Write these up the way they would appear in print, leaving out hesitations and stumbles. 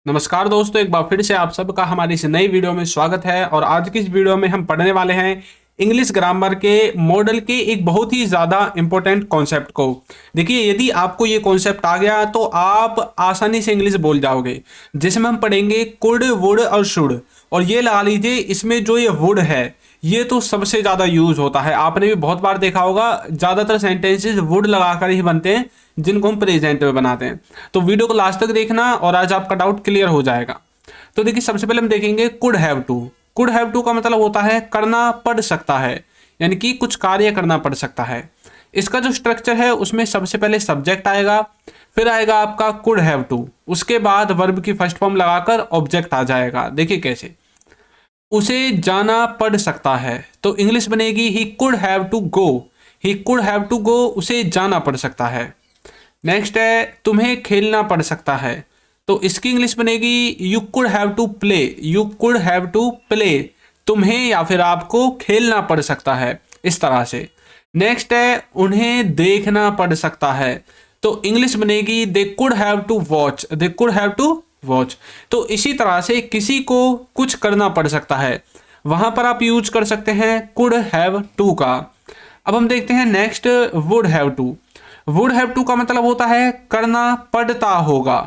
नमस्कार दोस्तों, एक बार फिर से आप सबका हमारी इस नई वीडियो में स्वागत है। और आज की इस वीडियो में हम पढ़ने वाले हैं इंग्लिश ग्रामर के मॉडल के एक बहुत ही ज़्यादा इंपॉर्टेंट कॉन्सेप्ट को। देखिए, यदि आपको ये कॉन्सेप्ट आ गया तो आप आसानी से इंग्लिश बोल जाओगे। जिसमें हम पढ़ेंगे कुड, वुड और शुड। और ये लगा लीजिए, इसमें जो ये वुड है ये तो सबसे ज़्यादा यूज होता है। आपने भी बहुत बार देखा होगा, ज़्यादातर सेंटेंसेस वुड लगाकर ही बनते हैं जिनको हम प्रेजेंट में बनाते हैं। तो वीडियो को लास्ट तक देखना और आज आपका डाउट क्लियर हो जाएगा। तो देखिए, सबसे पहले हम देखेंगे could have to. Could have to का मतलब होता है करना पड़ सकता है, यानी कि कुछ कार्य करना पड़ सकता है। इसका जो स्ट्रक्चर है उसमें सबसे पहले सब्जेक्ट आएगा, फिर आएगा आपका कुड हैव टू, उसके बाद वर्ब की फर्स्ट फॉर्म लगाकर ऑब्जेक्ट आ जाएगा। देखिए कैसे, उसे जाना पड़ सकता है तो इंग्लिश बनेगी ही could have to go. He could have to go, उसे जाना पड़ सकता है। नेक्स्ट है तुम्हें खेलना पड़ सकता है, तो इसकी इंग्लिश बनेगी you could have to play. You could have to play, तुम्हें या फिर आपको खेलना पड़ सकता है, इस तरह से। नेक्स्ट है उन्हें देखना पड़ सकता है, तो इंग्लिश बनेगी they could have to watch. They could have to watch. तो इसी तरह से किसी को कुछ करना पड़ सकता है, वहां पर आप यूज कर सकते हैं कुड हैव टू का। अब हम देखते हैं next would have to. Would have to का मतलब होता है करना पड़ता होगा,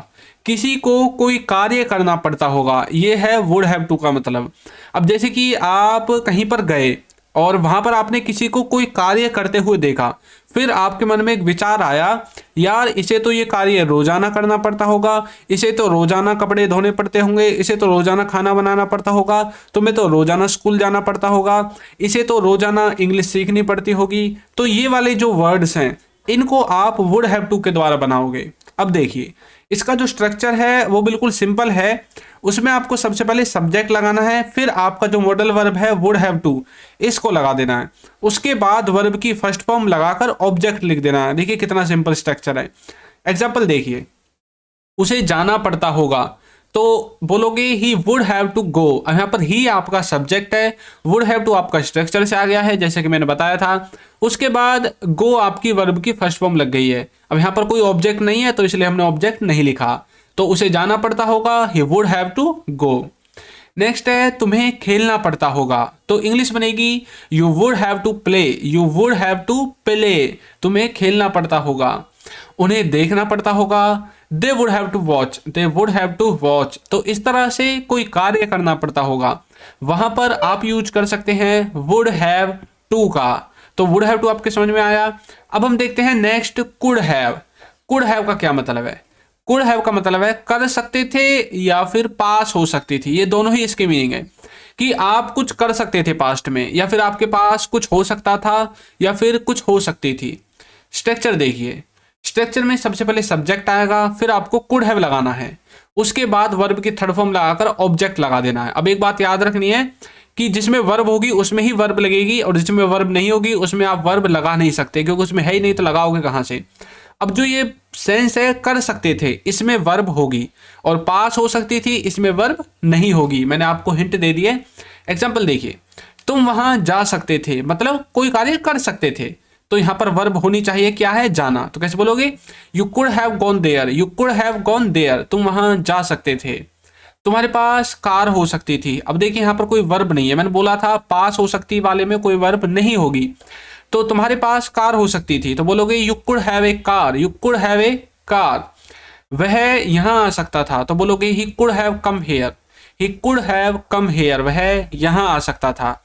किसी को कोई कार्य करना पड़ता होगा, ये है वुड हैव टू का मतलब। अब जैसे कि आप कहीं पर गए और वहां पर आपने किसी को कोई कार्य करते हुए देखा, फिर आपके मन में एक विचार आया, यार इसे तो ये कार्य रोजाना करना पड़ता होगा, इसे तो रोजाना कपड़े धोने पड़ते होंगे, इसे तो रोजाना खाना बनाना पड़ता होगा, तुम्हें तो रोजाना स्कूल जाना पड़ता होगा, इसे तो रोजाना इंग्लिश सीखनी पड़ती होगी। तो ये वाले जो वर्ड्स हैं इनको आप वुड हैव टू के द्वारा बनाओगे। अब देखिए, इसका जो स्ट्रक्चर है वो बिल्कुल सिंपल है। उसमें आपको सबसे पहले सब्जेक्ट लगाना है, फिर आपका जो मॉडल वर्ब है वुड हैव टू, इसको लगा देना है। उसके बाद वर्ब की फर्स्ट फॉर्म लगाकर ऑब्जेक्ट लिख देना है। देखिए कितना सिंपल स्ट्रक्चर है। एग्जाम्पल देखिए, उसे जाना पड़ता होगा तो बोलोगे he would have to go. अब यहाँ पर ही आपका सब्जेक्ट है, वुड हैव टू आपका स्ट्रक्चर से आ गया है जैसे कि मैंने बताया था। उसके बाद गो आपकी वर्ब की फर्स्ट फॉर्म लग गई है। अब यहाँ पर कोई ऑब्जेक्ट नहीं है तो इसलिए हमने ऑब्जेक्ट नहीं लिखा। तो उसे जाना पड़ता होगा, he would have to go. Next है तुम्हें खेलना पड़ता होगा, तो इंग्लिश बनेगी you would have to play. You would have to play, तुम्हें खेलना पड़ता होगा। उन्हें देखना पड़ता होगा, they would have to watch. They would have to watch. तो इस तरह से कोई कार्य करना पड़ता होगा, वहां पर आप यूज कर सकते हैं वुड हैव टू का। तो वुड हैव टू आपके समझ में आया। अब हम देखते हैं next could have. Could have का क्या मतलब है? कुड हैव का मतलब है कर सकते थे या फिर पास हो सकती थी, ये दोनों ही इसके मीनिंग है कि आप कुछ कर सकते थे पास्ट में, या फिर आपके पास कुछ हो सकता था, या फिर कुछ हो सकती थी। स्ट्रक्चर देखिए, स्ट्रक्चर में सबसे पहले सब्जेक्ट आएगा, फिर आपको कुड हैव लगाना है, उसके बाद वर्ब की थर्ड फॉर्म लगाकर ऑब्जेक्ट लगा देना है। अब एक बात याद रखनी है कि जिसमें वर्ब होगी उसमें ही वर्ब लगेगी, और जिसमें वर्ब नहीं होगी उसमें आप वर्ब लगा नहीं सकते, क्योंकि उसमें है ही नहीं तो लगाओगे कहाँ से। अब जो ये सेंस है कर सकते थे, इसमें वर्ब होगी, और पास हो सकती थी, इसमें वर्ब नहीं होगी। मैंने आपको हिंट दे दिए। एग्जाम्पल देखिए, तुम वहां जा सकते थे, मतलब कोई कार्य कर सकते थे, तो यहां पर वर्ब होनी चाहिए, क्या है? जाना। तो कैसे बोलोगे? You could have gone there. You could have gone there, तुम वहां जा सकते थे। तुम्हारे पास कार हो सकती थी। अब देखिए यहाँ पर कोई वर्ब नहीं है, मैंने बोला था पास हो सकती वाले में कोई वर्ब नहीं होगी। तो तुम्हारे पास कार हो सकती थी, तो बोलोगे you could have a car. You could have a car. वह यहाँ आ सकता था, तो बोलोगे ही could have come here. He could have come here, वह यहाँ आ सकता था।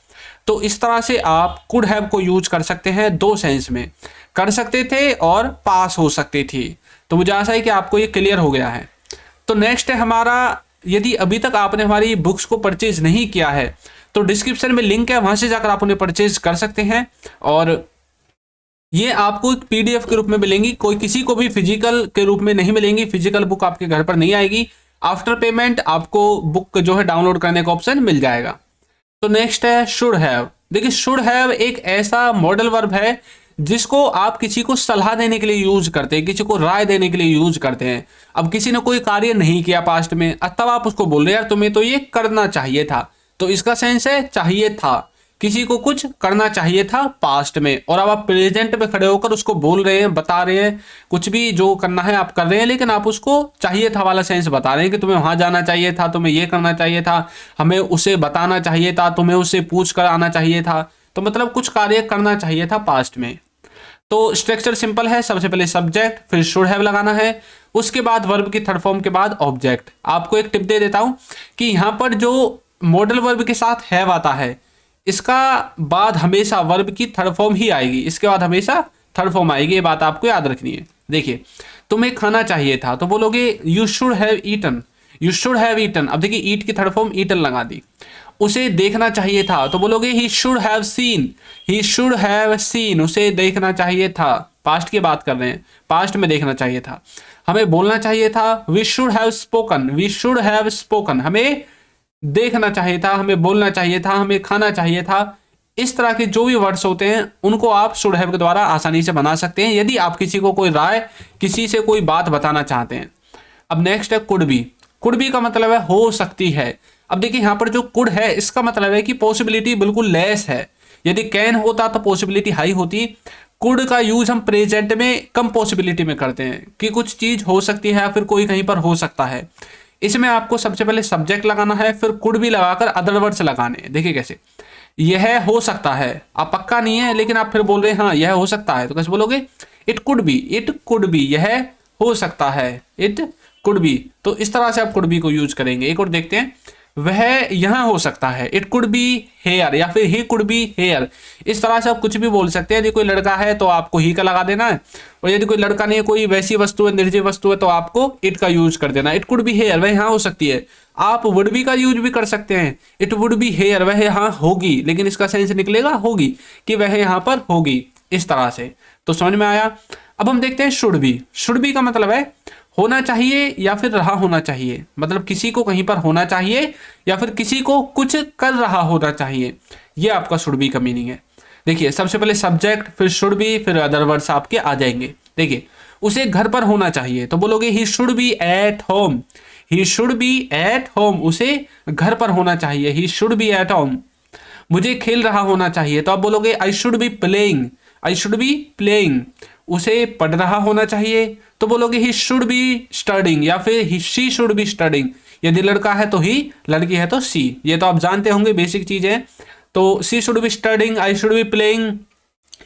तो इस तरह से आप कुड हैव को यूज कर सकते हैं दो सेंस में, कर सकते थे और पास हो सकती थी। तो मुझे आशा है कि आपको ये क्लियर हो गया है। तो नेक्स्ट है हमारा, यदि अभी तक आपने हमारी बुक्स को परचेज नहीं किया है तो डिस्क्रिप्शन में लिंक है, वहां से जाकर आप उन्हें परचेज कर सकते हैं। और ये आपको एक पीडीएफ के रूप में मिलेंगी, कोई किसी को भी फिजिकल के रूप में नहीं मिलेंगी। फिजिकल बुक आपके घर पर नहीं आएगी। आफ्टर पेमेंट आपको बुक जो है डाउनलोड करने का ऑप्शन मिल जाएगा। तो नेक्स्ट है शुड हैव। देखिए, शुड हैव एक ऐसा मॉडल वर्ब है जिसको आप किसी को सलाह देने के लिए यूज करते हैं, किसी को राय देने के लिए यूज करते हैं। अब किसी ने कोई कार्य नहीं किया पास्ट में, तब आप उसको बोल रहे हैं यार तुम्हें तो ये करना चाहिए था, तो इसका सेंस है चाहिए था। किसी को कुछ करना चाहिए था पास्ट में, और अब आप प्रेजेंट में खड़े होकर उसको बोल रहे हैं, बता रहे हैं, कुछ भी जो करना है आप कर रहे हैं, लेकिन आप उसको चाहिए था वाला सेंस बता रहे हैं कि तुम्हें वहां जाना चाहिए था, तुम्हें ये करना चाहिए था, हमें उसे बताना चाहिए था, तुम्हें उसे पूछ कर आना चाहिए था। तो मतलब कुछ कार्य करना चाहिए था पास्ट में। तो स्ट्रक्चर सिंपल है, सबसे पहले सब्जेक्ट, फिर शुड हैव लगाना है, उसके बाद वर्ब की थर्ड फॉर्म के बाद ऑब्जेक्ट। आपको एक टिप दे देता हूं कि यहां पर जो मॉडल वर्ब के साथ हैव आता है, इसका बाद हमेशा वर्ब की थर्ड फॉर्म ही आएगी, इसके बाद हमेशा थर्ड फॉर्म आएगी, ये बात आपको याद रखनी है। देखिए, तुम्हें खाना चाहिए था तो बोलोगे you should have eaten, you should have eaten. अब देखिए ईट की थर्ड फॉर्म ईटन लगा दी। उसे देखना चाहिए था तो बोलोगे ही should have seen, he should have seen, उसे देखना चाहिए था। पास्ट की बात कर रहे हैं, पास्ट में देखना चाहिए था। हमें बोलना चाहिए था, we should have spoken, we should have spoken, हमें देखना चाहिए था, हमें बोलना चाहिए था, हमें खाना चाहिए था। इस तरह के जो भी वर्ड्स होते हैं उनको आप शुड हैव के द्वारा आसानी से बना सकते हैं, यदि आप किसी को कोई राय, किसी से कोई बात बताना चाहते हैं। अब नेक्स्ट है कुड बी। कुड बी का मतलब है हो सकती है। अब देखिए यहाँ पर जो कुड है इसका मतलब है कि पॉसिबिलिटी बिल्कुल लेस है। यदि कैन होता तो पॉसिबिलिटी हाई होती। कुड का यूज हम प्रेजेंट में कम पॉसिबिलिटी में करते हैं कि कुछ चीज हो सकती है या फिर कोई कहीं पर हो सकता है। इसमें आपको सबसे पहले सब्जेक्ट लगाना है, फिर कुड भी लगाकर अदर वर्ड्स लगाने हैं। देखिए कैसे, यह हो सकता है, आप पक्का नहीं है लेकिन आप फिर बोल रहे हैं हाँ यह हो सकता है, तो कैसे बोलोगे it could be, it could be, यह हो सकता है, इट कुड बी। तो इस तरह से आप कुड बी को यूज करेंगे। एक और देखते हैं, वह यहां हो सकता है, इट कुड बी हेयर, या फिर ही कुड बी हेयर। इस तरह से आप कुछ भी बोल सकते हैं। यदि कोई लड़का है तो आपको ही का लगा देना है, और यदि कोई लड़का नहीं है, कोई वैसी वस्तु है, निर्जीव वस्तु है, तो आपको इट का यूज कर देना। इट कुड बी हेयर, वह यहां हो सकती है। आप वुड बी का यूज भी कर सकते हैं, इट वुड बी हेयर, वह यहां होगी, लेकिन इसका सेंस निकलेगा होगी, कि वह यहां पर होगी, इस तरह से। तो समझ में आया। अब हम देखते हैं शुड बी। शुड बी का मतलब है होना चाहिए या फिर रहा होना चाहिए, मतलब किसी को कहीं पर होना चाहिए या फिर किसी को कुछ कर रहा होना चाहिए, ये आपका शुड बी का मीनिंग है। देखिए सबसे पहले सब्जेक्ट, फिर शुड बी, फिर अदर वर्ड्स आपके आ जाएंगे। देखिए उसे घर पर होना चाहिए तो बोलोगे ही should be at home, he should be at home, उसे घर पर होना चाहिए, ही शुड बी एट होम। मुझे खेल रहा होना चाहिए तो आप बोलोगे आई should be playing, I should be playing. उसे पढ़ रहा होना चाहिए तो बोलोगे ही शुड बी स्टडिंग, या फिर ही शी शुड बी स्टडिंग। यदि लड़का है तो ही, लड़की है तो सी। ये तो आप जानते होंगे, बेसिक चीजें। तो she should be studying, I should be playing,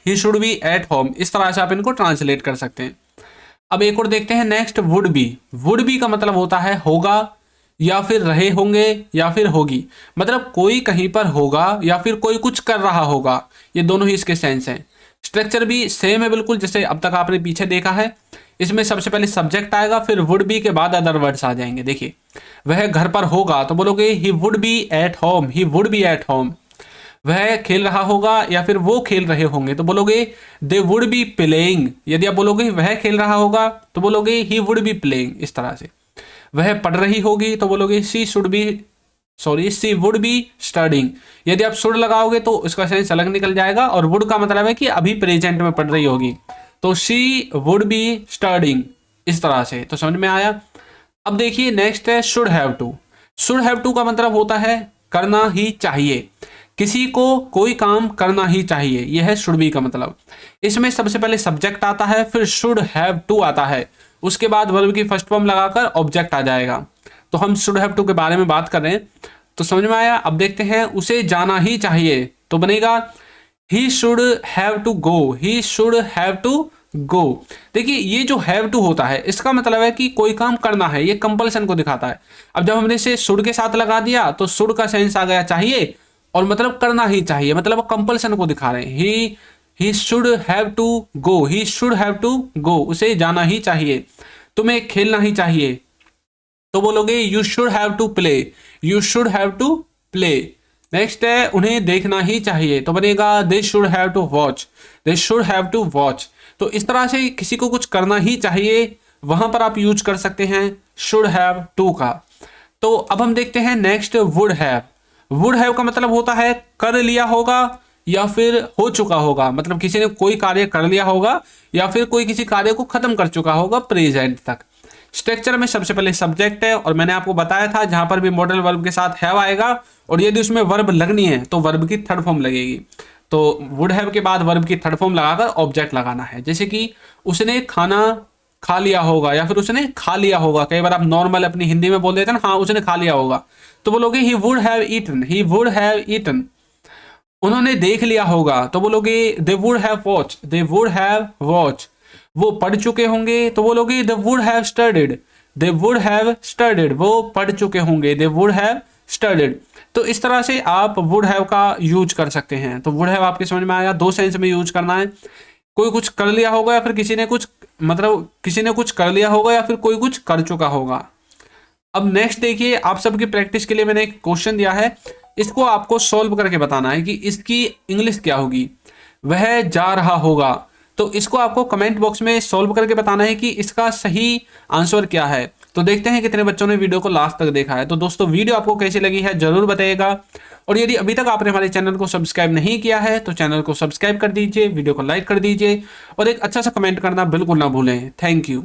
he should be at home. इस तरह से आप इनको ट्रांसलेट कर सकते हैं। अब एक और देखते हैं next, would be. Would be का मतलब होता है होगा, या फिर रहे होंगे, या फिर होगी। मतलब कोई कहीं पर होगा या फिर कोई कुछ कर रहा होगा, ये दोनों ही इसके सेंस हैं। स्ट्रक्चर भी सेम है बिल्कुल जैसे अब तक आपने पीछे देखा है। इसमें सबसे पहले सब्जेक्ट आएगा, फिर वुड बी के बाद अदर वर्ड्स आ जाएंगे। देखिए वह घर पर होगा तो बोलोगे he would be at home, he would be at home. वह खेल रहा होगा या फिर वो खेल रहे होंगे तो बोलोगे दे वुड बी प्लेइंग। यदि आप बोलोगे वह खेल रहा होगा तो बोलोगे ही वुड बी प्लेइंग, इस तरह से। वह पढ़ रही होगी तो बोलोगे she should be, sorry she would be studying. यदि आप शुड लगाओगे तो इसका सेंस अलग निकल जाएगा, और वुड का मतलब है कि अभी प्रेजेंट में पढ़ रही होगी, तो शी वुड बी स्टडिंग, इस तरह से। तो समझ में आया। अब देखिए नेक्स्ट है should have to. Should have to का मतलब होता है करना ही चाहिए, किसी को कोई काम करना ही चाहिए, यह है शुड बी का मतलब। इसमें सबसे पहले सब्जेक्ट आता है, फिर शुड हैव टू आता है, उसके बाद वर्ब की फर्स्ट फॉर्म लगाकर ऑब्जेक्ट आ जाएगा। तो हम शुड हैव टू के बारे में बात कर रहे हैं, तो समझ में आया। अब देखते हैं उसे जाना ही चाहिए तो बनेगा he should have to go, he should have to go. देखिए ये जो हैव टू होता है इसका मतलब है कि कोई काम करना है, ये कंपल्सन को दिखाता है। अब जब हमने इसे शुड के साथ लगा दिया तो शुड का सेंस आ गया चाहिए, और मतलब करना ही चाहिए, मतलब कंपल्सन को दिखा रहे हैं। He should have to go, he should have to go, उसे जाना ही चाहिए। तुम्हें खेलना ही चाहिए तो बोलोगे you should have to play, you should have to play. Next है उन्हें देखना ही चाहिए तो बनेगा they should have to watch, they should have to watch. तो इस तरह से किसी को कुछ करना ही चाहिए, वहां पर आप यूज कर सकते हैं शुड हैव टू का। तो अब हम देखते हैं next would have. Would have का मतलब होता है कर लिया होगा या फिर हो चुका होगा, मतलब किसी ने कोई कार्य कर लिया होगा या फिर कोई किसी कार्य को खत्म कर चुका होगा प्रेजेंट तक। स्ट्रक्चर में सबसे पहले सब्जेक्ट है, और मैंने आपको बताया था जहां पर भी मॉडल वर्ब के साथ हैव आएगा और यदि उसमें वर्ब लगनी है तो वर्ब की थर्ड फॉर्म लगेगी। तो वुड हैव के बाद वर्ब की थर्ड फॉर्म लगाकर ऑब्जेक्ट लगाना है। जैसे कि उसने खाना खा लिया होगा या फिर उसने खा लिया होगा। कई बार आप नॉर्मल अपनी हिंदी में बोल देते हैं ना, हाँ उसने खा लिया होगा, तो बोलोगे he would have eaten, he would have eaten. उन्होंने देख लिया होगा तो बोलोगे they would have watch, they would have watch. वो पढ़ चुके होंगे तो बोलोगे they would have studied, they would have studied. वो पढ़ चुके होंगे, दे वुड हैव स्टडीड। तो इस तरह से आप वुड हैव का यूज कर सकते हैं। तो वुड हैव आपके समझ में आया, दो सेंस में यूज करना है। कोई कुछ कर लिया होगा या फिर किसी ने कुछ, मतलब किसी ने कुछ कर लिया होगा या फिर कोई कुछ कर चुका होगा। अब नेक्स्ट देखिए, आप सबकी प्रैक्टिस के लिए मैंने एक क्वेश्चन दिया है, इसको आपको सॉल्व करके बताना है कि इसकी इंग्लिश क्या होगी। वह जा रहा होगा, तो इसको आपको कमेंट बॉक्स में सॉल्व करके बताना है कि इसका सही आंसर क्या है। तो देखते हैं कितने बच्चों ने वीडियो को लास्ट तक देखा है। तो दोस्तों वीडियो आपको कैसी लगी है जरूर बताइएगा, और यदि अभी तक आपने हमारे चैनल को सब्सक्राइब नहीं किया है तो चैनल को सब्सक्राइब कर दीजिए, वीडियो को लाइक कर दीजिए और एक अच्छा सा कमेंट करना बिल्कुल ना भूलें। Thank you.